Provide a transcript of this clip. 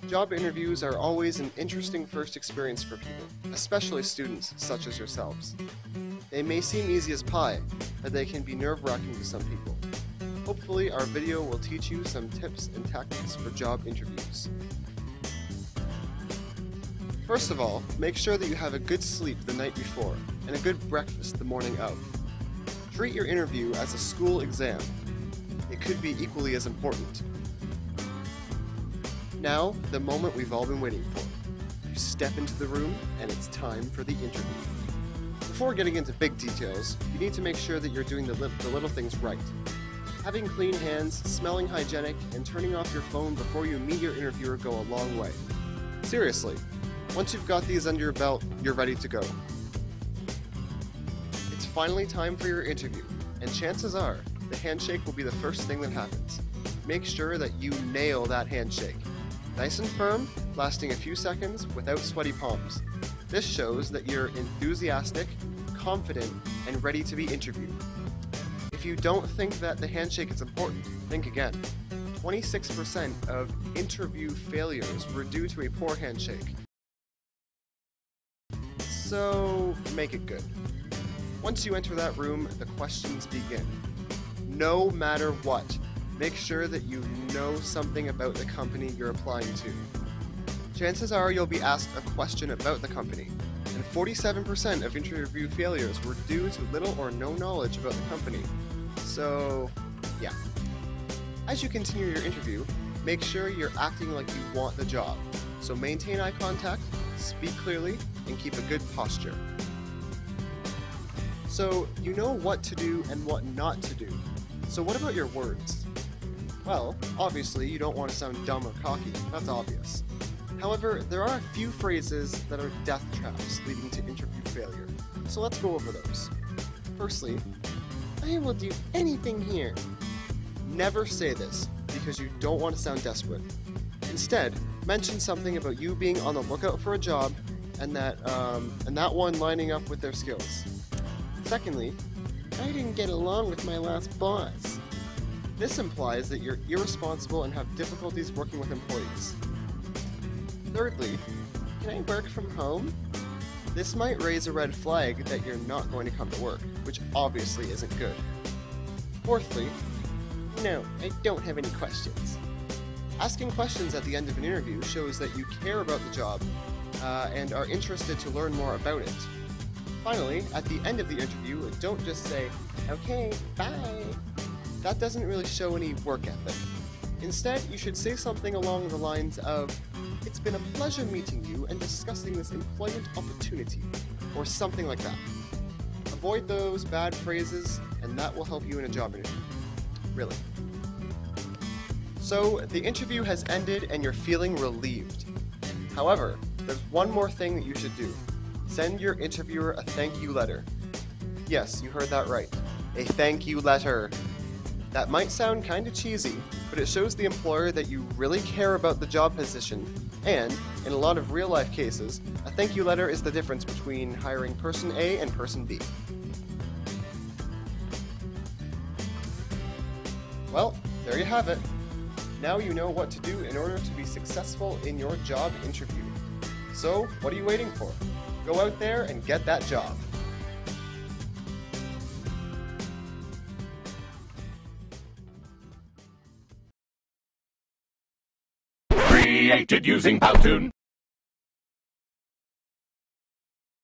Job interviews are always an interesting first experience for people, especially students such as yourselves. They may seem easy as pie, but they can be nerve-wracking to some people. Hopefully, our video will teach you some tips and tactics for job interviews. First of all, make sure that you have a good sleep the night before and a good breakfast the morning of. Treat your interview as a school exam. It could be equally as important. Now, the moment we've all been waiting for. You step into the room and it's time for the interview. Before getting into big details, you need to make sure that you're doing the little things right. Having clean hands, smelling hygienic, and turning off your phone before you meet your interviewer go a long way. Seriously, once you've got these under your belt, you're ready to go. It's finally time for your interview, and chances are, the handshake will be the first thing that happens. Make sure that you nail that handshake. Nice and firm, lasting a few seconds without sweaty palms. This shows that you're enthusiastic, confident, and ready to be interviewed. If you don't think that the handshake is important, think again. 26% of interview failures were due to a poor handshake. So, make it good. Once you enter that room, the questions begin. No matter what, make sure that you know something about the company you're applying to. Chances are you'll be asked a question about the company, and 47% of interview failures were due to little or no knowledge about the company. So, yeah. As you continue your interview, make sure you're acting like you want the job. So maintain eye contact, speak clearly, and keep a good posture. So, you know what to do and what not to do. So what about your words? Well, obviously you don't want to sound dumb or cocky, that's obvious. However, there are a few phrases that are death traps leading to interview failure. So let's go over those. Firstly, I will do anything here. Never say this, because you don't want to sound desperate. Instead, mention something about you being on the lookout for a job and that one lining up with their skills. Secondly, I didn't get along with my last boss. This implies that you're irresponsible and have difficulties working with employees. Thirdly, can I work from home? This might raise a red flag that you're not going to come to work, which obviously isn't good. Fourthly, no, I don't have any questions. Asking questions at the end of an interview shows that you care about the job and are interested to learn more about it. Finally, at the end of the interview, don't just say, okay, bye. That doesn't really show any work ethic. Instead, you should say something along the lines of, it's been a pleasure meeting you and discussing this employment opportunity, or something like that. Avoid those bad phrases, and that will help you in a job interview. Really. So, the interview has ended and you're feeling relieved. However, there's one more thing that you should do. Send your interviewer a thank you letter. Yes, you heard that right. A thank you letter. That might sound kinda cheesy, but it shows the employer that you really care about the job position, and, in a lot of real-life cases, a thank you letter is the difference between hiring person A and person B. Well, there you have it. Now you know what to do in order to be successful in your job interview. So, what are you waiting for? Go out there and get that job. Created using Powtoon.